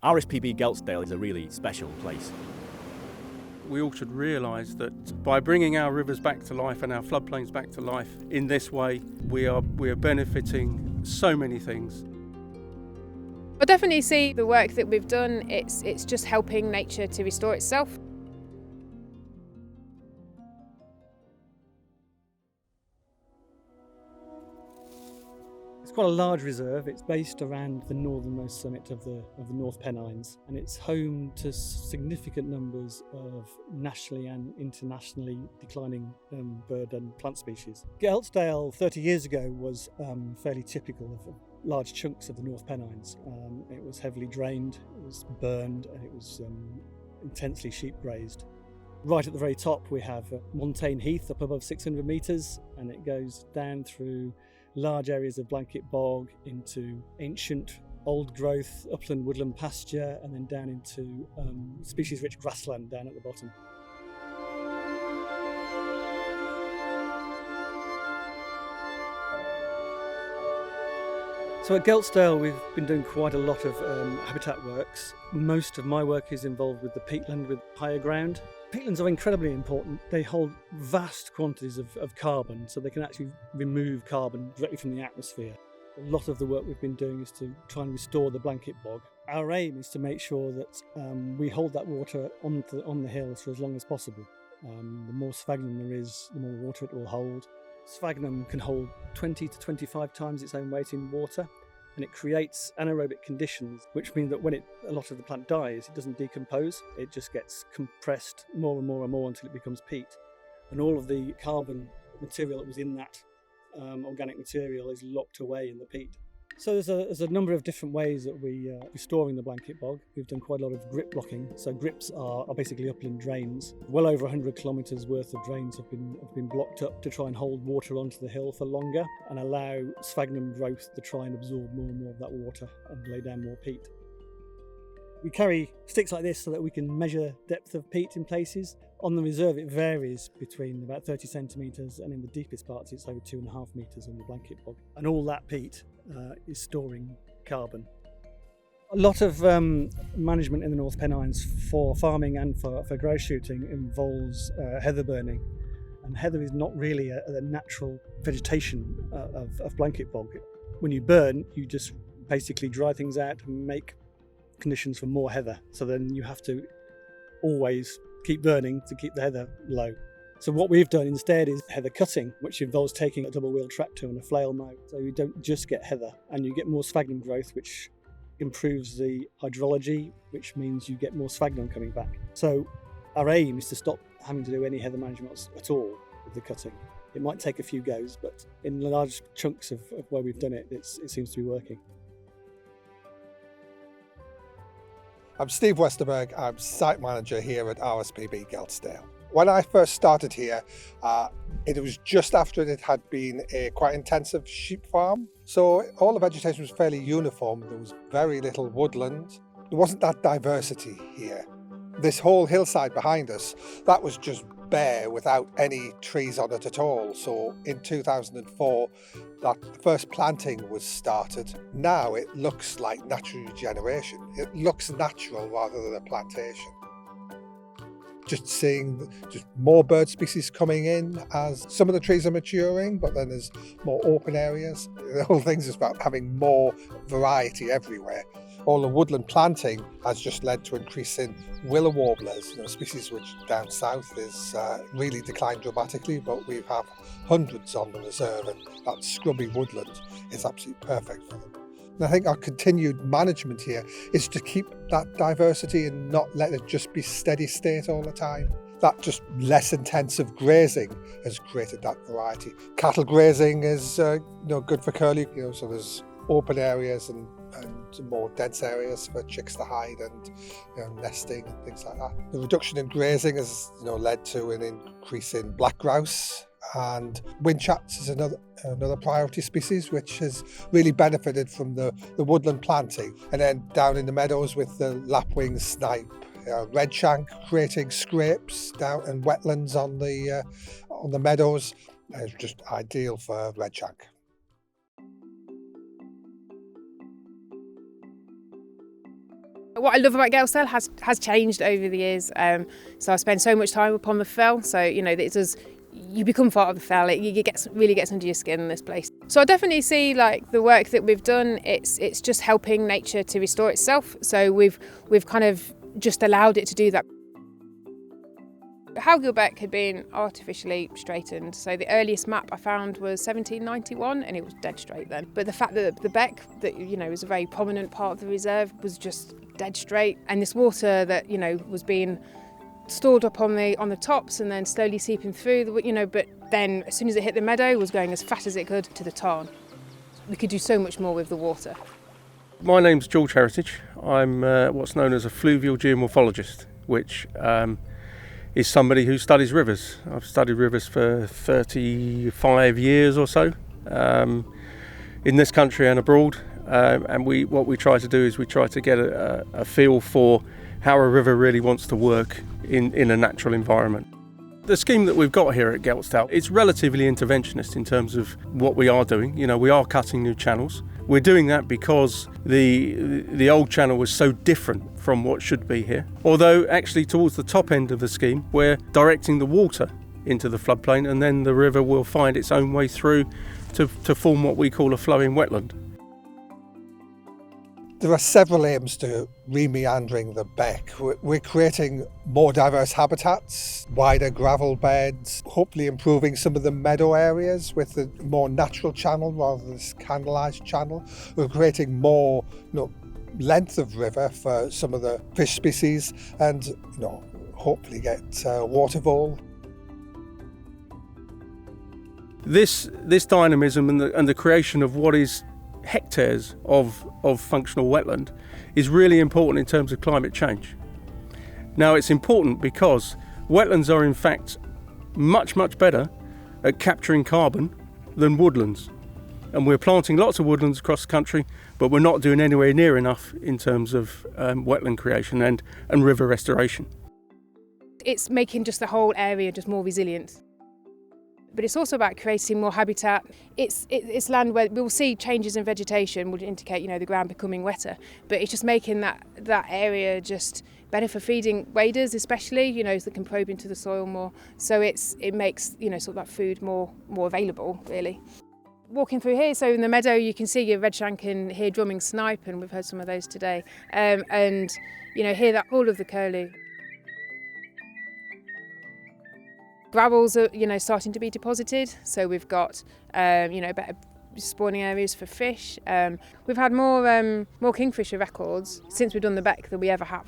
RSPB Geltsdale is a really special place. We all should realise that by bringing our rivers back to life and our floodplains back to life in this way, we are benefiting so many things. I definitely see the work that we've done, it's just helping nature to restore itself. It's quite a large reserve. It's based around the northernmost summit of the North Pennnines, and it's home to significant numbers of nationally and internationally declining bird and plant species. Geltsdale 30 years ago was fairly typical of large chunks of the North Pennnines. It was heavily drained, it was burned, and it was intensely sheep grazed. Right at the very top we have Montane Heath up above 600 metres, and it goes down through large areas of blanket bog into ancient old growth upland woodland pasture, and then down into species rich grassland down at the bottom. So at Geltsdale we've been doing quite a lot of habitat works. Most of my work is involved with the peatland with higher ground. Peatlands are incredibly important. They hold vast quantities of carbon, so they can actually remove carbon directly from the atmosphere. A lot of the work we've been doing is to try and restore the blanket bog. Our aim is to make sure that we hold that water on the hills for as long as possible. The more sphagnum there is, the more water it will hold. Sphagnum can hold 20 to 25 times its own weight in water, and it creates anaerobic conditions, which mean that when a lot of the plant dies, it doesn't decompose, it just gets compressed more and more and more until it becomes peat. And all of the carbon material that was in that organic material is locked away in the peat. So there's a number of different ways that we are restoring the blanket bog. We've done quite a lot of grip blocking. So grips are basically upland drains. Well over 100 kilometres worth of drains have been blocked up to try and hold water onto the hill for longer and allow sphagnum growth to try and absorb more and more of that water and lay down more peat. We carry sticks like this so that we can measure depth of peat in places. On the reserve it varies between about 30 centimetres, and in the deepest parts it's over 2.5 metres on the blanket bog. And all that peat is storing carbon. A lot of management in the North Pennines for farming and for grouse shooting involves heather burning. And heather is not really a natural vegetation of blanket bog. When you burn, you just basically dry things out and make conditions for more heather. So then you have to always keep burning to keep the heather low. So what we've done instead is heather cutting, which involves taking a double-wheel tractor and a flail mow. So you don't just get heather, and you get more sphagnum growth, which improves the hydrology, which means you get more sphagnum coming back. So our aim is to stop having to do any heather management at all with the cutting. It might take a few goes, but in large chunks of where we've done it, it seems to be working. I'm Steve Westerberg, I'm site manager here at RSPB Geltsdale. When I first started here, it was just after it had been a quite intensive sheep farm. So all the vegetation was fairly uniform. There was very little woodland. There wasn't that diversity here. This whole hillside behind us, that was just bare without any trees on it at all. So in 2004, that first planting was started. Now it looks like natural regeneration. It looks natural rather than a plantation. Just seeing just more bird species coming in as some of the trees are maturing, but then there's more open areas. The whole thing's just about having more variety everywhere. All the woodland planting has just led to an increase in willow warblers, species which down south is really declined dramatically, but we have hundreds on the reserve, and that scrubby woodland is absolutely perfect for them. And I think our continued management here is to keep that diversity and not let it just be steady state all the time. That just less intensive grazing has created that variety. Cattle grazing is good for curlew, so there's open areas and more dense areas for chicks to hide and nesting and things like that. The reduction in grazing has led to an increase in black grouse, and whinchats is another priority species which has really benefited from the woodland planting. And then down in the meadows with the lapwing snipe, redshank creating scrapes down and wetlands on the meadows is just ideal for redshank. What I love about Geltsdale has changed over the years. So I spend so much time upon the fell. So you become part of the fell. It really gets under your skin in this place. So I definitely see like the work that we've done. It's just helping nature to restore itself. So we've kind of just allowed it to do that. Howgill Beck had been artificially straightened, so the earliest map I found was 1791 and it was dead straight then. But the fact that the beck, that is a very prominent part of the reserve, was just dead straight, and this water that was being stored up on the tops and then slowly seeping through, but then as soon as it hit the meadow was going as fast as it could to the tarn. We could do so much more with the water. My name's George Heritage. I'm what's known as a fluvial geomorphologist, which is somebody who studies rivers. I've studied rivers for 35 years or so in this country and abroad, and what we try to do is we try to get a feel for how a river really wants to work in a natural environment. The scheme that we've got here at Geltsdale, it's relatively interventionist in terms of what we are doing. We are cutting new channels. We're doing that because the old channel was so different from what should be here. Although actually towards the top end of the scheme, we're directing the water into the floodplain, and then the river will find its own way through to form what we call a flowing wetland. There are several aims to re-meandering the beck. We're creating more diverse habitats, wider gravel beds, hopefully improving some of the meadow areas with a more natural channel rather than this canalised channel. We're creating more length of river for some of the fish species and hopefully get water vole. This dynamism and the creation of what is hectares of functional wetland is really important in terms of climate change. Now, it's important because wetlands are in fact much better at capturing carbon than woodlands, and we're planting lots of woodlands across the country, but we're not doing anywhere near enough in terms of wetland creation and river restoration. It's making just the whole area just more resilient. But it's also about creating more habitat. It's land where we'll see changes in vegetation would indicate the ground becoming wetter, but it's just making that area just better for feeding waders, especially that can probe into the soil more. So it makes sort of that food more available really. Walking through here, so in the meadow you can see your redshank and hear drumming snipe, and we've heard some of those today, and hear that call of the curlew. Gravels are starting to be deposited, so we've got better spawning areas for fish. We've had more kingfisher records since we've done the beck than we ever have.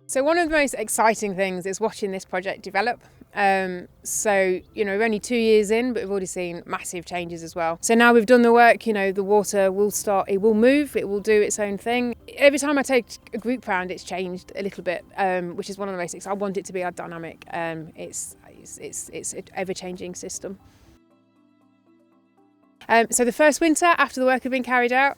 So one of the most exciting things is watching this project develop. So we're only 2 years in, but we've already seen massive changes as well. So now we've done the work, the water will start, it will move, it will do its own thing. Every time I take a group round, it's changed a little bit, which is one of the most exciting. I want it to be a dynamic. It's an ever-changing system. So the first winter, after the work had been carried out,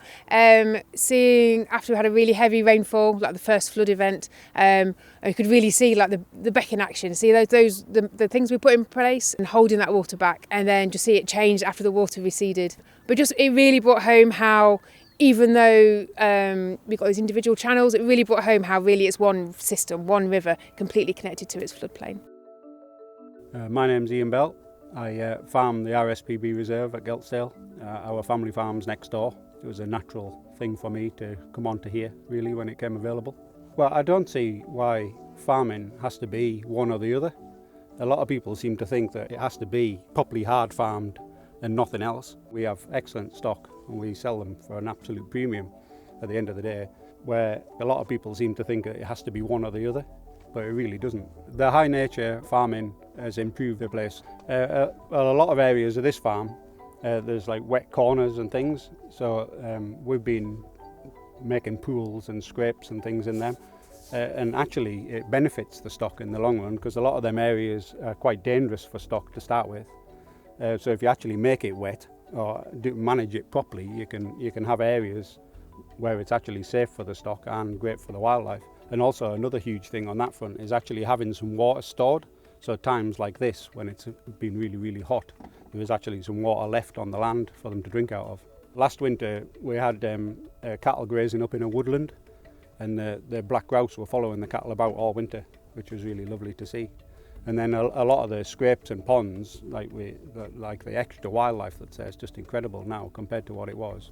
seeing after we had a really heavy rainfall, like the first flood event, you could really see like the beck in action. See the things we put in place and holding that water back, and then just see it change after the water receded. But it really brought home how, even though we've got these individual channels, it really brought home how really it's one system, one river, completely connected to its floodplain. My name's Ian Bell. I farm the RSPB Reserve at Geltsdale. Our family farm's next door. It was a natural thing for me to come on to here, really, when it came available. Well, I don't see why farming has to be one or the other. A lot of people seem to think that it has to be properly hard farmed and nothing else. We have excellent stock and we sell them for an absolute premium at the end of the day, where a lot of people seem to think that it has to be one or the other, but it really doesn't. The high nature farming has improved the place. A lot of areas of this farm, there's like wet corners and things, so we've been making pools and scrapes and things in them, and actually it benefits the stock in the long run, because a lot of them areas are quite dangerous for stock to start with. So if you actually make it wet or manage it properly, you can have areas where it's actually safe for the stock and great for the wildlife. And also another huge thing on that front is actually having some water stored. So at times like this, when it's been really hot, there is actually some water left on the land for them to drink out of. Last winter we had cattle grazing up in a woodland, and the black grouse were following the cattle about all winter, which was really lovely to see. And then a lot of the scrapes and ponds, like the extra wildlife that's there, is just incredible now compared to what it was.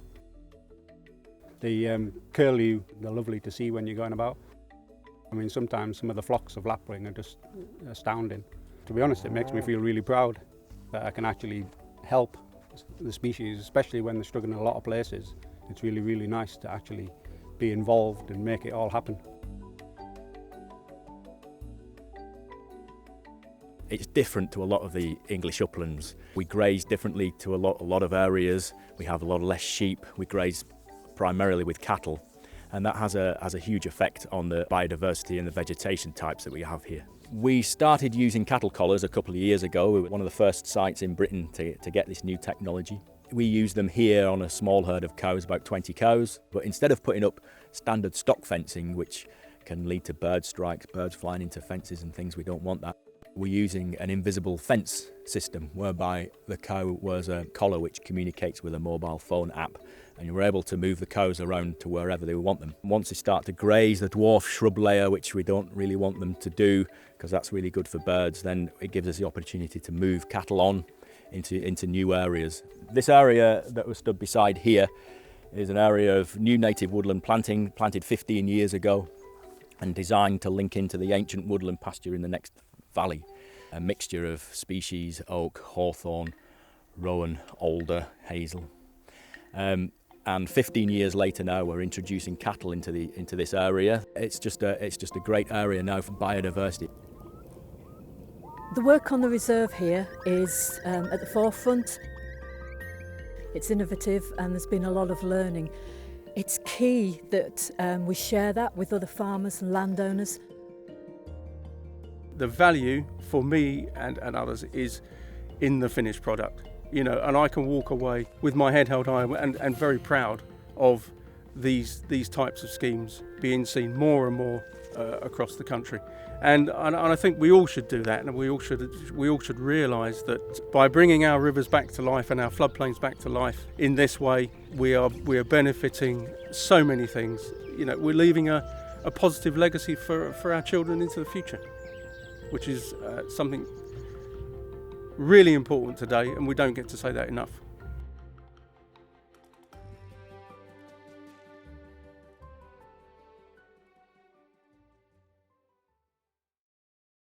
The curlew, they're lovely to see when you're going about. I mean, sometimes some of the flocks of lapwing are just astounding. To be honest, it makes me feel really proud that I can actually help the species, especially when they're struggling in a lot of places. It's really, really nice to actually be involved and make it all happen. It's different to a lot of the English uplands. We graze differently to a lot of areas. We have a lot less sheep. We graze primarily with cattle, and that has a huge effect on the biodiversity and the vegetation types that we have here. We started using cattle collars a couple of years ago. We were one of the first sites in Britain to get this new technology. We use them here on a small herd of cows, about 20 cows, but instead of putting up standard stock fencing, which can lead to bird strikes, birds flying into fences and things, we don't want that. We're using an invisible fence system whereby the cow wears a collar which communicates with a mobile phone app, and you're able to move the cows around to wherever they want them. Once they start to graze the dwarf shrub layer, which we don't really want them to do because that's really good for birds, then it gives us the opportunity to move cattle on into new areas. This area that was stood beside here is an area of new native woodland planting, planted 15 years ago and designed to link into the ancient woodland pasture in the next valley. A mixture of species: oak, hawthorn, rowan, alder, hazel. And 15 years later now, we're introducing cattle into this area. It's just a great area now for biodiversity. The work on the reserve here is at the forefront. It's innovative and there's been a lot of learning. It's key that we share that with other farmers and landowners. The value for me and others is in the finished product, you know, and I can walk away with my head held high and very proud of these types of schemes being seen more and more across the country. And I think we all should do that, and we all should realise that by bringing our rivers back to life and our floodplains back to life in this way, we are benefiting so many things. You know, we're leaving a positive legacy for our children into the future, which is something really important today, and we don't get to say that enough.